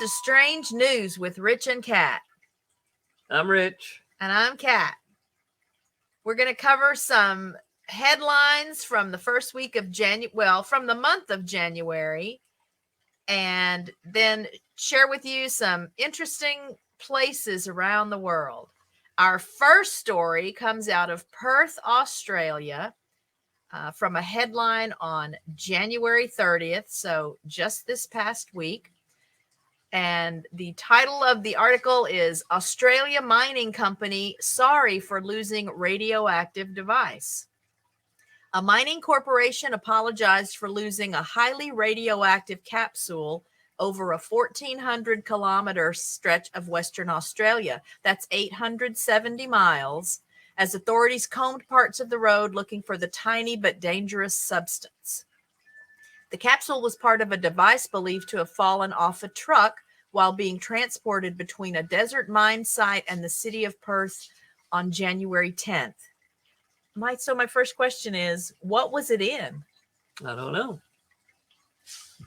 to Strange News with Rich and Kat. I'm Rich. And I'm Kat. We're going to cover some headlines from the first week of from the month of January, and then share with you some interesting places around the world. Our first story comes out of Perth, Australia, from a headline on January 30th, so just this past week. And the title of the article is Australia Mining Company Sorry for Losing Radioactive Device. A mining corporation apologized for losing a highly radioactive capsule over a 1,400 kilometer stretch of Western Australia. That's 870 miles, as authorities combed parts of the road looking for the tiny but dangerous substance. The capsule was part of a device believed to have fallen off a truck while being transported between a desert mine site and the city of Perth on January 10th. So my first question is, what was it in? I don't know.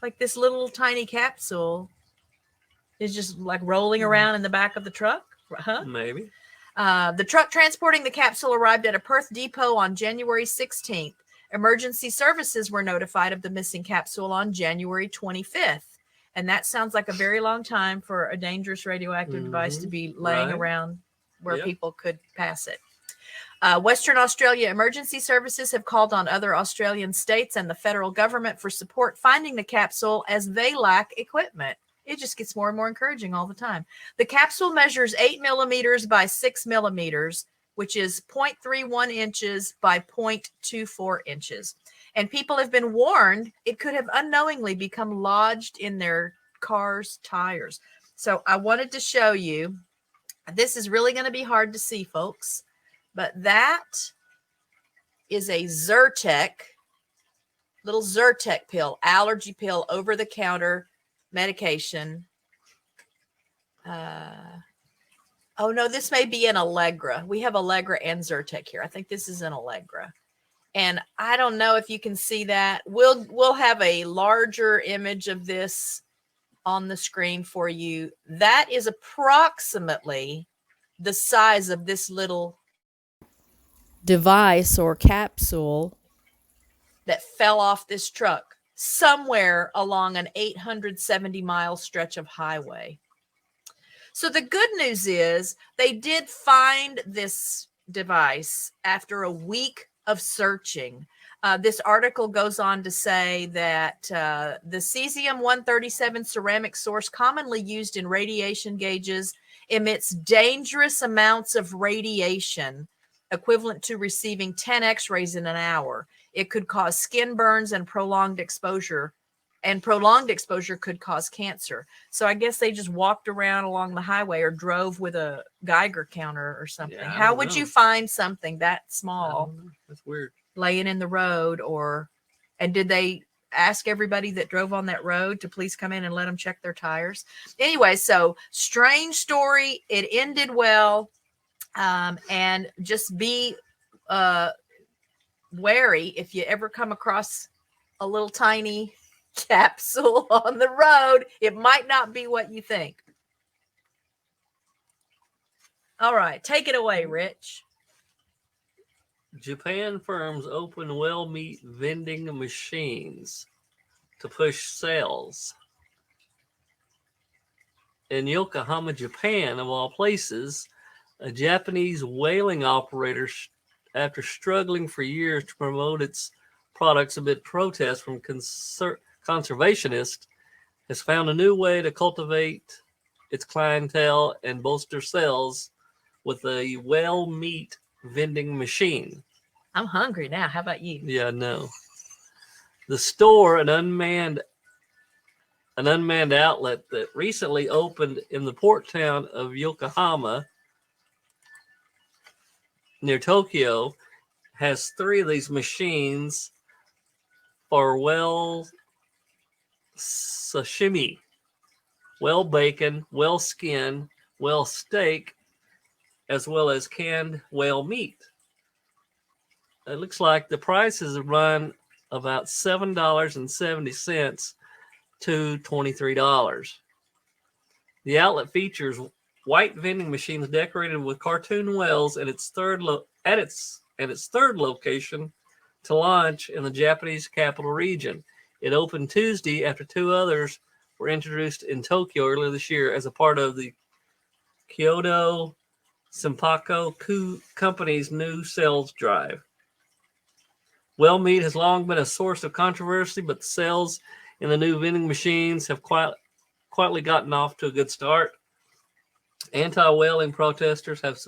Like this little tiny capsule is just like rolling around in the back of the truck? Huh? Maybe. The truck transporting the capsule arrived at a Perth depot on January 16th. Emergency services were notified of the missing capsule on January 25th. And that sounds like a very long time for a dangerous radioactive device to be laying around where people could pass it. Western Australia emergency services have called on other Australian states and the federal government for support finding the capsule as they lack equipment. It just gets more and more encouraging all the time. The capsule measures 8 millimeters by 6 millimeters, which is 0.31 inches by 0.24 inches. And people have been warned it could have unknowingly become lodged in their car's tires. So I wanted to show you. This is really going to be hard to see, folks. But that is a Zyrtec, little Zyrtec pill, allergy pill, over-the-counter medication. Oh, no, this may be an Allegra. We have Allegra and Zyrtec here. I think this is an Allegra. And I don't know if you can see that. We'll have a larger image of this on the screen for you. That is approximately the size of this little device or capsule that fell off this truck somewhere along an 870-mile stretch of highway. So the good news is they did find this device after a week of searching. This article goes on to say that the cesium-137 ceramic source commonly used in radiation gauges emits dangerous amounts of radiation equivalent to receiving 10 x-rays in an hour. It could cause skin burns and prolonged exposure could cause cancer. So I guess they just walked around along the highway or drove with a Geiger counter or something. Yeah, How would you find something that small That's weird laying in the road? And did they ask everybody that drove on that road to please come in and let them check their tires? Anyway, so strange story. It ended well. And just be wary if you ever come across a little tiny capsule on the road. It might not be what you think. All right, take it away, Rich. Japan firms open well meat vending machines to push sales. In Yokohama, Japan, of all places, a Japanese whaling operator, after struggling for years to promote its products amid protests from conservationists, has found a new way to cultivate its clientele and bolster sales with a whale meat vending machine. I'm hungry now. How about you? Yeah, no. The store, an unmanned outlet that recently opened in the port town of Yokohama near Tokyo, has 3 of these machines for whale sashimi, whale bacon, whale skin, whale steak, as well as canned whale meat. It looks like the prices run about $7.70 to $23. The outlet features white vending machines decorated with cartoon whales at its third location to launch in the Japanese capital region. It opened Tuesday after two others were introduced in Tokyo earlier this year as a part of the Kyoto Senpaku Company's new sales drive. Whale meat has long been a source of controversy, but the sales in the new vending machines have quietly gotten off to a good start. Anti-whaling protesters have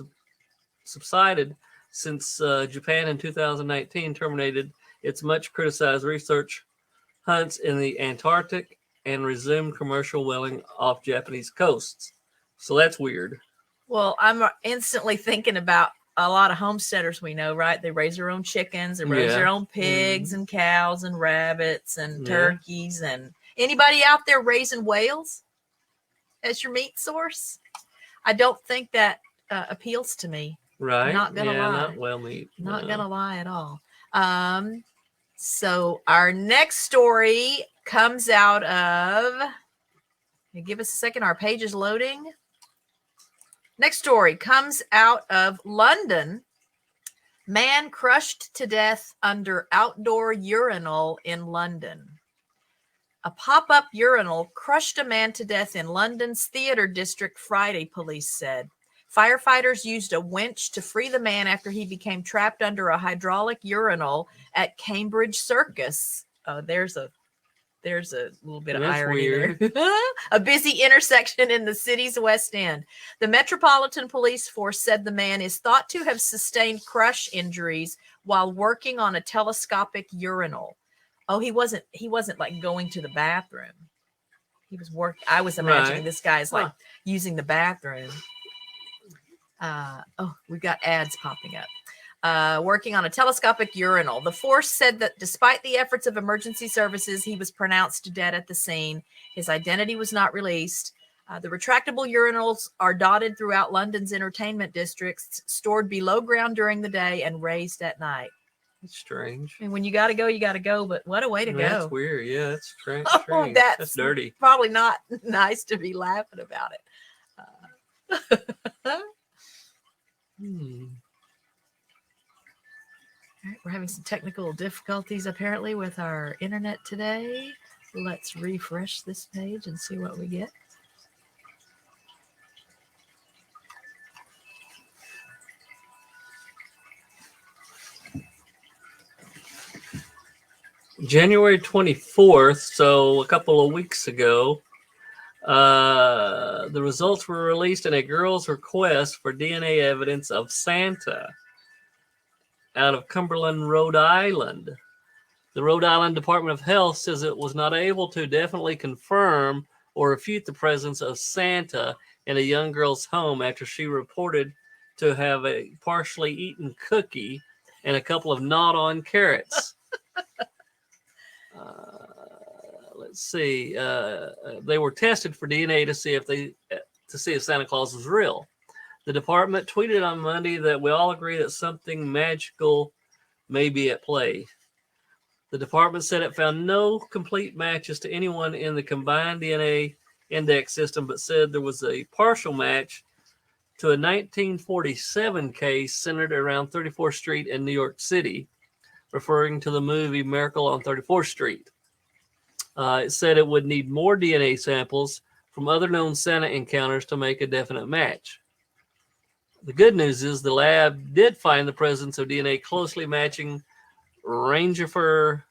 subsided since Japan in 2019 terminated its much criticized research hunts in the Antarctic and resumed commercial whaling off Japanese coasts. So that's weird. Well, I'm instantly thinking about a lot of homesteaders we know, right? They raise their own chickens, they raise their own pigs and cows and rabbits and turkeys. And anybody out there raising whales as your meat source? I don't think that appeals to me. Right. Not gonna lie. Not whale meat. Not gonna lie at all. So our next story comes out of, give us a second, our page is loading. Next story comes out of London. Man crushed to death under outdoor urinal in London. A pop-up urinal crushed a man to death in London's Theatre District Friday, police said. Firefighters used a winch to free the man after he became trapped under a hydraulic urinal at Cambridge Circus. There's a little bit of irony there. A busy intersection in the city's West End. The Metropolitan Police Force said the man is thought to have sustained crush injuries while working on a telescopic urinal. Oh, he wasn't like going to the bathroom. He was I was imagining this guy's like using the bathroom. We've got ads popping up. Working on a telescopic urinal. The force said that despite the efforts of emergency services, he was pronounced dead at the scene. His identity was not released. The retractable urinals are dotted throughout London's entertainment districts, stored below ground during the day and raised at night. It's strange. And when you got to go, you got to go. But what a way to go. That's weird. Yeah, that's strange. Oh, that's dirty. Probably not nice to be laughing about it. All right, we're having some technical difficulties apparently with our internet today. Let's refresh this page and see what we get. January 24th, so a couple of weeks ago, the results were released in a girl's request for DNA evidence of Santa out of Cumberland, Rhode Island. The Rhode Island Department of Health says it was not able to definitely confirm or refute the presence of Santa in a young girl's home after she reported to have a partially eaten cookie and a couple of gnawed-on carrots. Let's see. They were tested for DNA to see if Santa Claus was real. The department tweeted on Monday that we all agree that something magical may be at play. The department said it found no complete matches to anyone in the combined DNA index system, but said there was a partial match to a 1947 case centered around 34th Street in New York City, referring to the movie Miracle on 34th Street. It said it would need more DNA samples from other known Santa encounters to make a definite match. The good news is the lab did find the presence of DNA closely matching Rangifer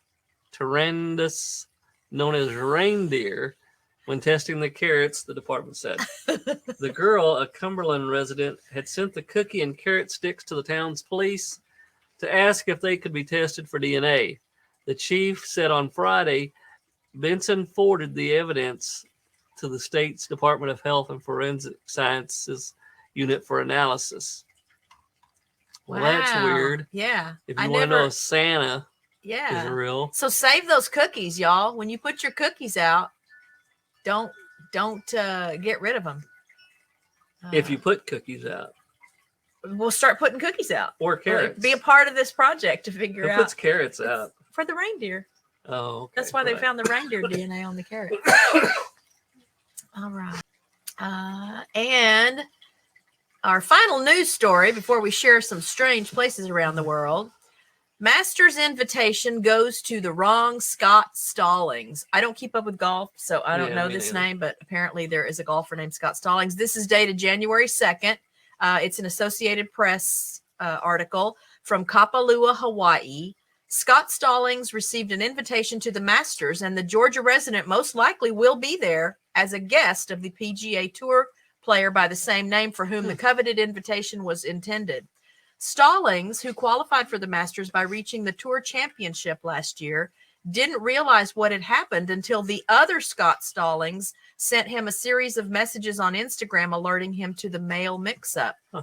tarandus, known as reindeer, when testing the carrots, the department said. The girl, a Cumberland resident, had sent the cookie and carrot sticks to the town's police to ask if they could be tested for DNA. The chief said on Friday, Benson forwarded the evidence to the state's Department of Health and Forensic Sciences unit for analysis. Well, that's weird. Yeah. If you want to know if Santa is real. So save those cookies, y'all. When you put your cookies out, don't get rid of them. If you put cookies out. We'll start putting cookies out. Or carrots. Be a part of this project to figure out. Who puts carrots out? For the reindeer. Oh, okay. That's why they found the reindeer DNA on the carrot. All right. And our final news story before we share some strange places around the world. Masters invitation goes to the wrong Scott Stallings. I don't keep up with golf, so I don't know this name, but apparently there is a golfer named Scott Stallings. This is dated January 2nd. It's an Associated Press article from Kapalua, Hawaii. Scott Stallings received an invitation to the Masters, and the Georgia resident most likely will be there as a guest of the PGA Tour player by the same name for whom the coveted invitation was intended. Stallings, who qualified for the Masters by reaching the Tour Championship last year, didn't realize what had happened until the other Scott Stallings sent him a series of messages on Instagram alerting him to the mail mix-up. Huh.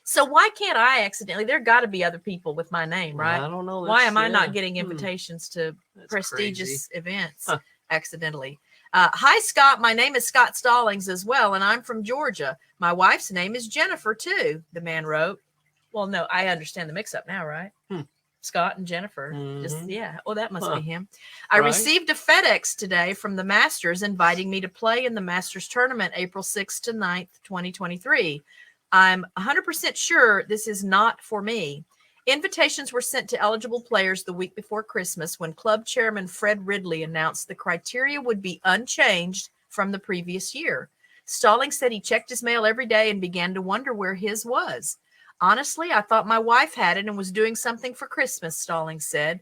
So why can't I accidentally? There got to be other people with my name, right? I don't know. Why am I not getting invitations to prestigious events accidentally? Hi, Scott. My name is Scott Stallings as well, and I'm from Georgia. My wife's name is Jennifer, too, the man wrote. Well, no, I understand the mix-up now, right? Scott and Jennifer. Just, yeah. Well, that must be him. I received a FedEx today from the Masters inviting me to play in the Masters tournament April 6th to 9th, 2023. I'm 100% sure this is not for me. Invitations were sent to eligible players the week before Christmas when club chairman Fred Ridley announced the criteria would be unchanged from the previous year. Stallings said he checked his mail every day and began to wonder where his was. Honestly, I thought my wife had it and was doing something for Christmas, Stallings said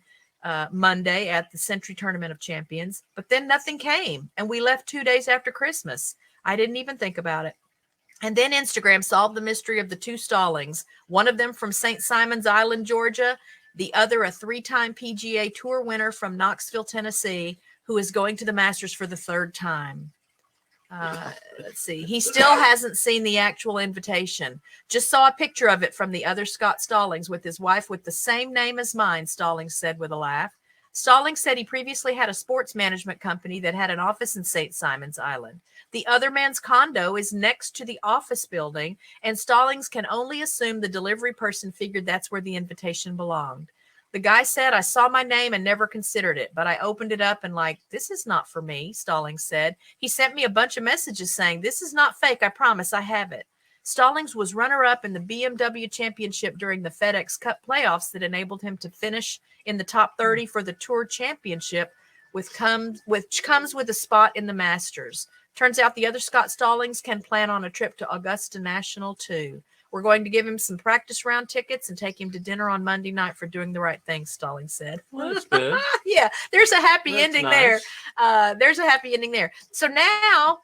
Monday at the Century Tournament of Champions. But then nothing came, and we left 2 days after Christmas. I didn't even think about it. And then Instagram solved the mystery of the two Stallings, one of them from St. Simon's Island, Georgia, the other a three-time PGA Tour winner from Knoxville, Tennessee, who is going to the Masters for the third time. Let's see. He still hasn't seen the actual invitation. Just saw a picture of it from the other Scott Stallings with his wife with the same name as mine, Stallings said with a laugh. Stallings said he previously had a sports management company that had an office in St. Simon's Island. The other man's condo is next to the office building, and Stallings can only assume the delivery person figured that's where the invitation belonged. The guy said, I saw my name and never considered it, but I opened it up and this is not for me, Stallings said. He sent me a bunch of messages saying, this is not fake, I promise I have it. Stallings was runner-up in the BMW Championship during the FedEx Cup playoffs that enabled him to finish in the top 30 for the Tour Championship, which comes with a spot in the Masters. Turns out the other Scott Stallings can plan on a trip to Augusta National, too. We're going to give him some practice round tickets and take him to dinner on Monday night for doing the right thing, Stallings said. Well, that's good. Yeah, there's a happy ending there. There's a happy ending there. So now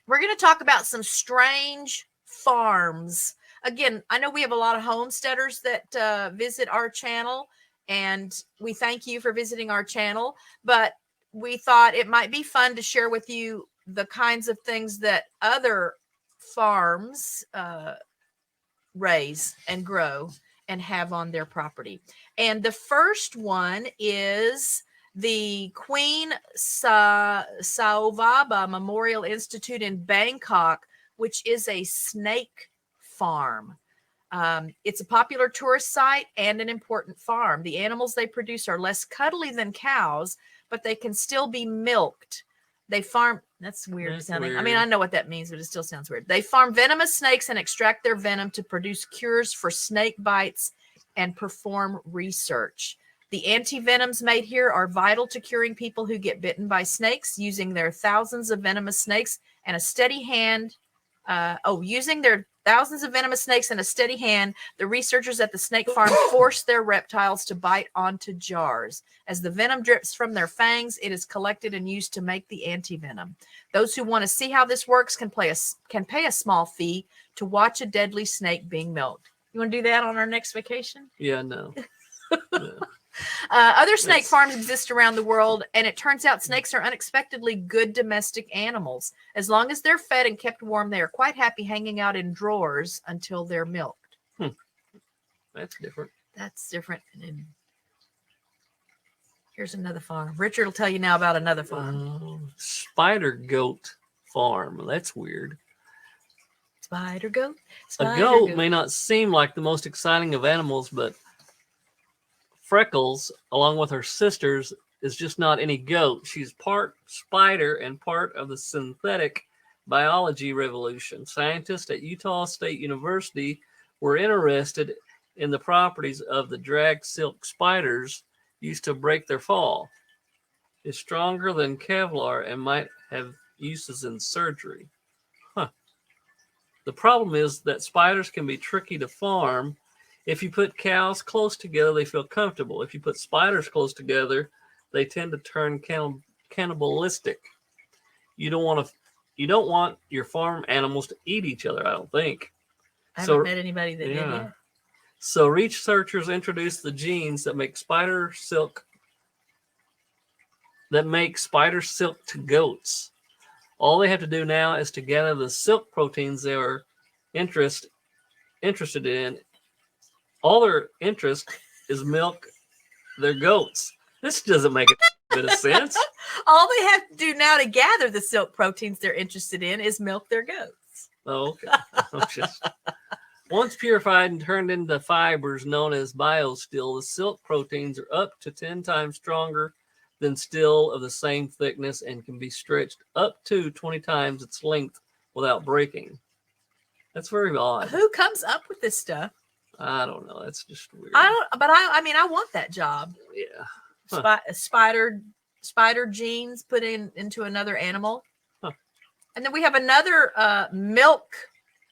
we're going to talk about some strange farms. Again, I know we have a lot of homesteaders that visit our channel, and we thank you for visiting our channel, but we thought it might be fun to share with you the kinds of things that other farms raise and grow and have on their property. And the first one is the Queen Saovabha Memorial Institute in Bangkok, which is a snake farm. It's a popular tourist site and an important farm. The animals they produce are less cuddly than cows, but they can still be milked. They farm, that's weird sounding. Weird. I mean, I know what that means, but it still sounds weird. They farm venomous snakes and extract their venom to produce cures for snake bites and perform research. The anti-venoms made here are vital to curing people who get bitten by snakes, using their thousands of venomous snakes and a steady hand. Using their thousands of venomous snakes and a steady hand, the researchers at the snake farm force their reptiles to bite onto jars. As the venom drips from their fangs, it is collected and used to make the anti-venom. Those who want to see how this works can pay a small fee to watch a deadly snake being milked. You want to do that on our next vacation? Yeah, no. Yeah. Other snake farms exist around the world, and it turns out snakes are unexpectedly good domestic animals. As long as they're fed and kept warm, they are quite happy hanging out in drawers until they're milked. That's different. That's different. And here's another farm. Richard will tell you now about another farm. Spider goat farm. That's weird. Spider goat? A goat may not seem like the most exciting of animals, but Freckles, along with her sisters, is just not any goat. She's part spider and part of the synthetic biology revolution. Scientists at Utah State University were interested in the properties of the drag silk spiders used to break their fall. It's stronger than Kevlar and might have uses in surgery. Huh. The problem is that spiders can be tricky to farm. If you put cows close together, they feel comfortable. If you put spiders close together, they tend to turn cannibalistic. You don't want your farm animals to eat each other, I don't think. I haven't met anybody that did yet. So researchers introduced the genes that make spider silk to goats. All they have to do now is to gather the silk proteins they are interested in. All their interest is milk their goats. This doesn't make a bit of sense. All they have to do now to gather the silk proteins they're interested in is milk their goats. Oh, okay. Once purified and turned into fibers known as biosteel, the silk proteins are up to 10 times stronger than steel of the same thickness and can be stretched up to 20 times its length without breaking. That's very odd. Who comes up with this stuff? I don't know. That's just weird. I mean, I want that job. Yeah. Spider genes put into another animal. Huh. And then we have another milk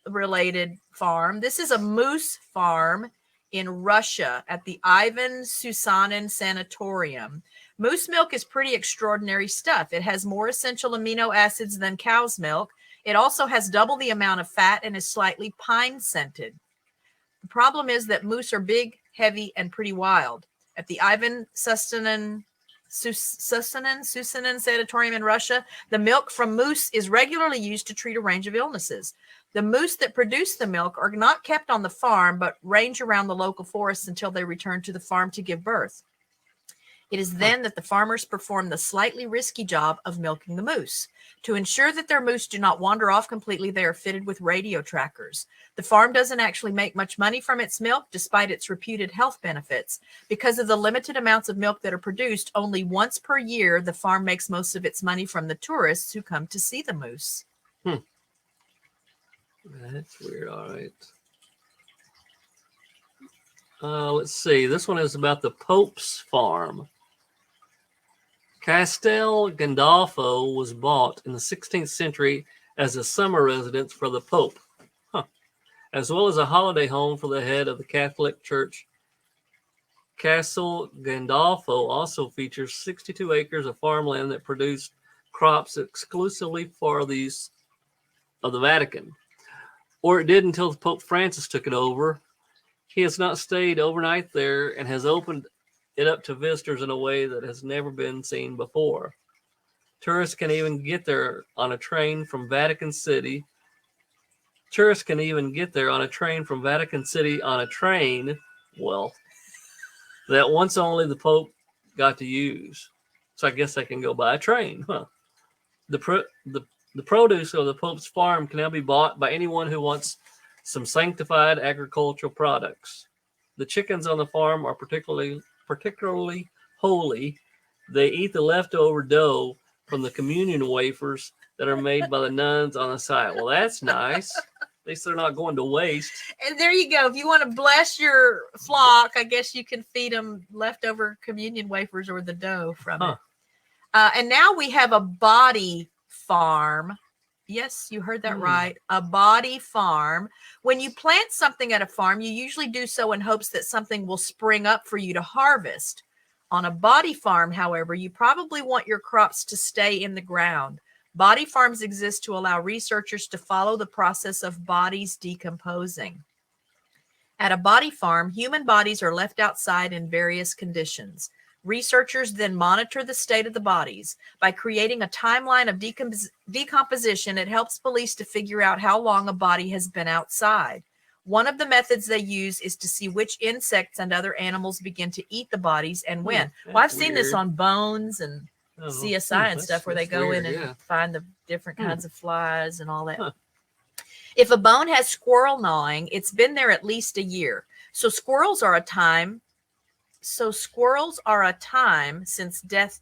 related farm. This is a moose farm in Russia at the Ivan Susanin Sanatorium. Moose milk is pretty extraordinary stuff. It has more essential amino acids than cow's milk. It also has double the amount of fat and is slightly pine scented. The problem is that moose are big, heavy, and pretty wild. At the Ivan Susanin Sanatorium in Russia, the milk from moose is regularly used to treat a range of illnesses. The moose that produce the milk are not kept on the farm, but range around the local forests until they return to the farm to give birth. It is then that the farmers perform the slightly risky job of milking the moose. To ensure that their moose do not wander off completely, they are fitted with radio trackers. The farm doesn't actually make much money from its milk, despite its reputed health benefits. Because of the limited amounts of milk that are produced, only once per year, the farm makes most of its money from the tourists who come to see the moose. That's weird. All right. Let's see. This one is about the Pope's farm. Castel Gandolfo was bought in the 16th century as a summer residence for the Pope, as well as a holiday home for the head of the Catholic Church. Castle Gandolfo also features 62 acres of farmland that produced crops exclusively for these of the Vatican. Or it did until Pope Francis took it over. He has not stayed overnight there and has opened it up to visitors in a way that has never been seen before. Tourists can even get there on a train from Vatican City. Well, that once only the Pope got to use. So I guess they can go by a train, huh? The produce of the Pope's farm can now be bought by anyone who wants some sanctified agricultural products. The chickens on the farm are particularly holy. They eat the leftover dough from the communion wafers that are made by the nuns on the site. Well, that's nice. At least they're not going to waste. And there you go. If you want to bless your flock, I guess you can feed them leftover communion wafers or the dough from it. And now we have a body farm. Yes, you heard that right. A body farm. When you plant something at a farm, you usually do so in hopes that something will spring up for you to harvest. On a body farm, however, you probably want your crops to stay in the ground. Body farms exist to allow researchers to follow the process of bodies decomposing. At a body farm, human bodies are left outside in various conditions. Researchers then monitor the state of the bodies. By creating a timeline of decomposition, it helps police to figure out how long a body has been outside. One of the methods they use is to see which insects and other animals begin to eat the bodies and when. Well, I've seen this on Bones and CSI and stuff where they go in and find the different kinds of flies and all that. If a bone has squirrel gnawing, it's been there at least a year. So squirrels are a time since death.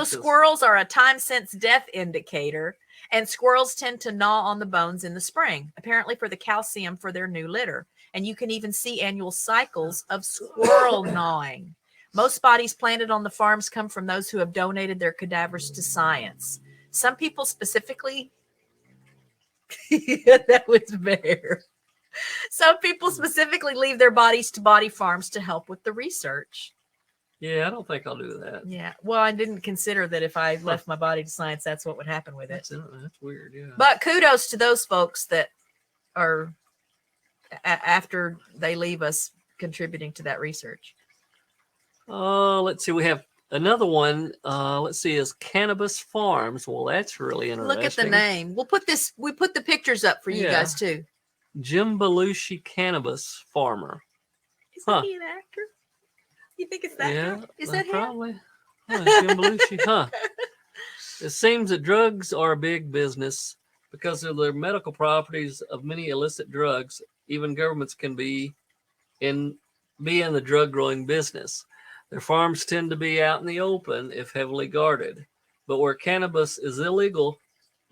Squirrels are a time since death indicator. And squirrels tend to gnaw on the bones in the spring, apparently for the calcium for their new litter. And you can even see annual cycles of squirrel gnawing. Most bodies planted on the farms come from those who have donated their cadavers to science. Some people specifically, that was bear. Some people specifically leave their bodies to body farms to help with the research. Yeah, I don't think I'll do that. Yeah. Well, I didn't consider that if I left my body to science, that's what would happen with it. That's weird, yeah. But kudos to those folks that are, after they leave us, contributing to that research. Let's see. We have another one. Let's see, is Cannabis Farms. Well, that's really interesting. Look at the name. We put the pictures up for you guys too. Jim Belushi Cannabis Farmer. Isn't he an actor? You think it's that guy? Is that probably. Jim Belushi, huh? It seems that drugs are a big business because of their medical properties of many illicit drugs. Even governments can be in the drug growing business. Their farms tend to be out in the open if heavily guarded. But where cannabis is illegal,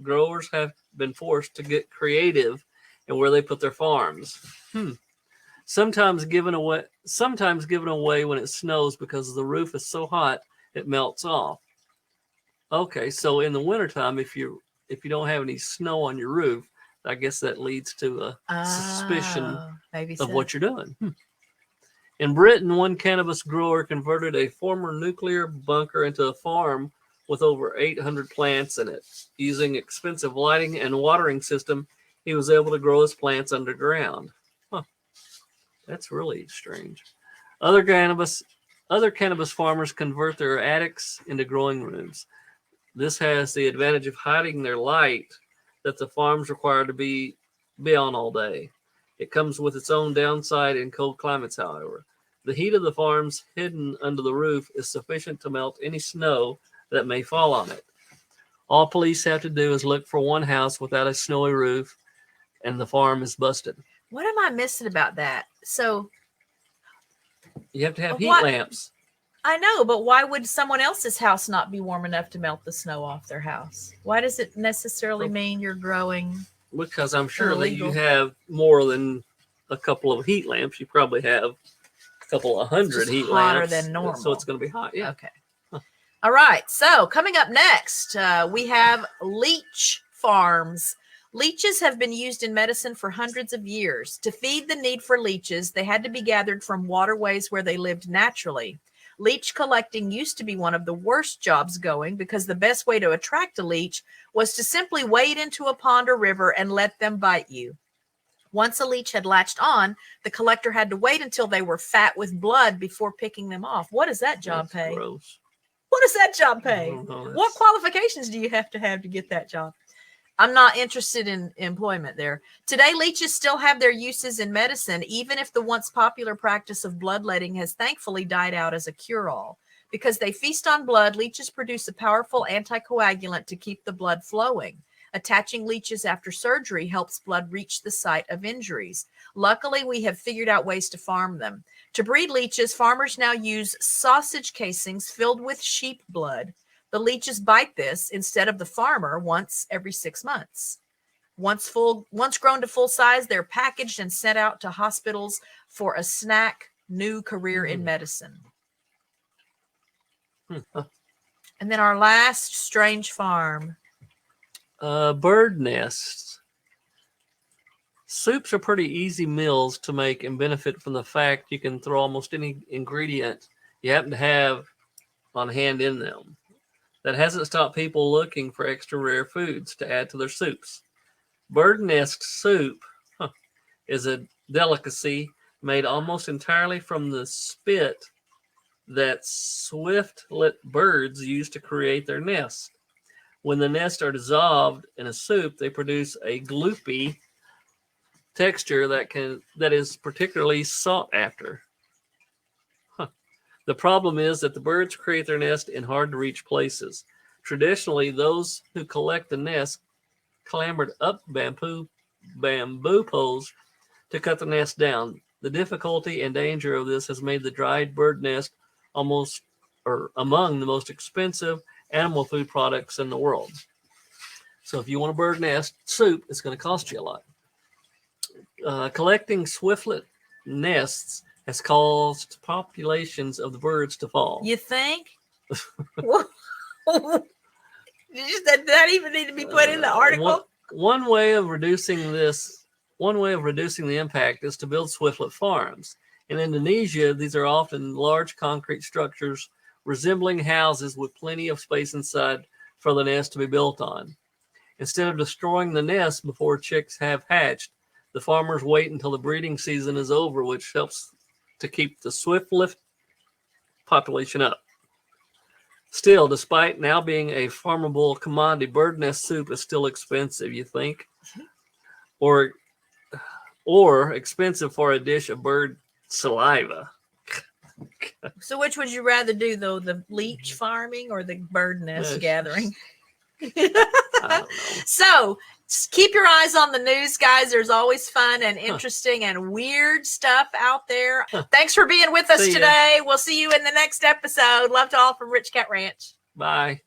growers have been forced to get creative in where they put their farms. Sometimes given away when it snows because the roof is so hot it melts off. Okay, so in the wintertime, if you don't have any snow on your roof, I guess that leads to a suspicion of what you're doing. In Britain, one cannabis grower converted a former nuclear bunker into a farm with over 800 plants in it. Using expensive lighting and watering system, he was able to grow his plants underground. That's really strange. Other cannabis farmers convert their attics into growing rooms. This has the advantage of hiding their light that the farms require to be on all day. It comes with its own downside in cold climates, however. The heat of the farms hidden under the roof is sufficient to melt any snow that may fall on it. All police have to do is look for one house without a snowy roof, and the farm is busted. What am I missing about that? So you have to have heat lamps. I know, but why would someone else's house not be warm enough to melt the snow off their house? Why does it necessarily mean you're growing? Because I'm sure that you have more than a couple of heat lamps. You probably have a couple of hundred heat lamps. Hotter than normal. So it's going to be hot. Yeah. Okay. All right. So coming up next, we have Leech Farms. Leeches have been used in medicine for hundreds of years. To feed the need for leeches, they had to be gathered from waterways where they lived naturally. Leech collecting used to be one of the worst jobs going because the best way to attract a leech was to simply wade into a pond or river and let them bite you. Once a leech had latched on, the collector had to wait until they were fat with blood before picking them off. What does that job pay? Gross. What does that job pay? What qualifications do you have to get that job? I'm not interested in employment there. Today, leeches still have their uses in medicine, even if the once popular practice of bloodletting has thankfully died out as a cure-all. Because they feast on blood, leeches produce a powerful anticoagulant to keep the blood flowing. Attaching leeches after surgery helps blood reach the site of injuries. Luckily, we have figured out ways to farm them. To breed leeches, farmers now use sausage casings filled with sheep blood. The leeches bite this instead of the farmer once every 6 months. Once grown to full size, they're packaged and sent out to hospitals for a snack new career in medicine. And then our last strange farm. Bird nests. Soups are pretty easy meals to make and benefit from the fact you can throw almost any ingredient you happen to have on hand in them. That hasn't stopped people looking for extra rare foods to add to their soups. Bird nest soup is a delicacy made almost entirely from the spit that swift-lit birds use to create their nests. When the nests are dissolved in a soup, they produce a gloopy texture that is particularly sought after. The problem is that the birds create their nest in hard-to-reach places. Traditionally, those who collect the nest clambered up bamboo poles to cut the nest down. The difficulty and danger of this has made the dried bird nest among the most expensive animal food products in the world. So if you want a bird nest soup, it's going to cost you a lot. Collecting swiftlet nests has caused populations of the birds to fall. You think? Did that even need to be put in the article? One way of reducing the impact is to build swiftlet farms. In Indonesia, these are often large concrete structures resembling houses with plenty of space inside for the nest to be built on. Instead of destroying the nest before chicks have hatched, the farmers wait until the breeding season is over, which helps to keep the swiftlet population up. Still, despite now being a farmable commodity, bird nest soup is still expensive, you think? Or expensive for a dish of bird saliva. So which would you rather do, though, the leech farming or the bird nest gathering? I don't know. So keep your eyes on the news, guys. There's always fun and interesting and weird stuff out there. Thanks for being with us today. We'll see you in the next episode. Love to all from RichKatRanch. Bye.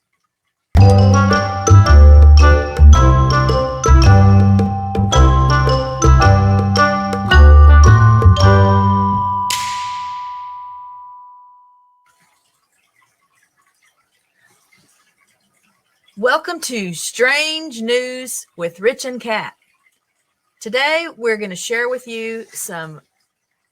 Welcome to Strange News with Rich and Kat. Today, we're going to share with you some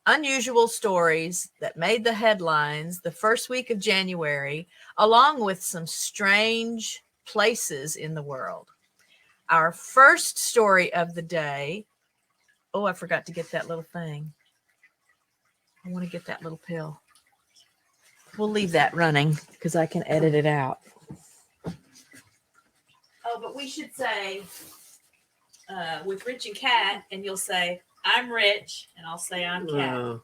unusual stories that made the headlines the first week of January, along with some strange places in the world. Our first story of the day. Oh, I forgot to get that little thing. I want to get that little pill. We'll leave that running because I can edit it out. Oh, but we should say with Rich and Kat, and you'll say, I'm Rich, and I'll say I'm Kat. Okay.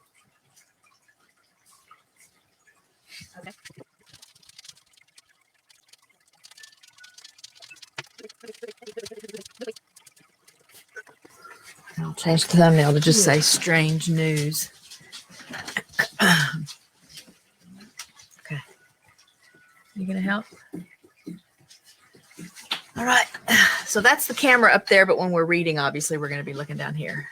I'll change the thumbnail to just say strange news. Okay. You going to help? All right, so that's the camera up there, but when we're reading, obviously, we're going to be looking down here.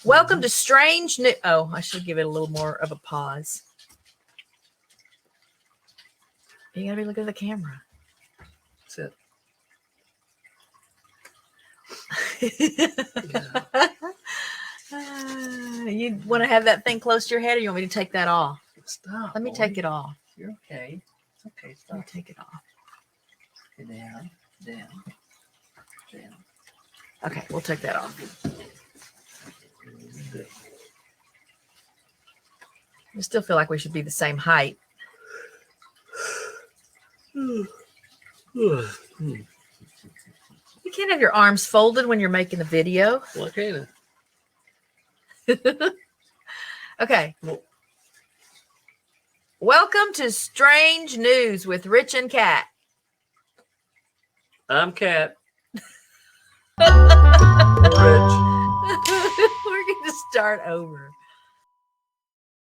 Welcome to Strange News. Oh, I should give it a little more of a pause. You got to be looking at the camera. That's it. You want to have that thing close to your head, or you want me to take that off? Stop. Let me take it off. You're okay. It's okay. Stop. Let me take it off. Down. Okay, we'll take that off. I still feel like we should be the same height. You can't have your arms folded when you're making a video. Why can't Okay. Welcome to Strange News with Rich and Kat. I'm Kat. We're going to start over.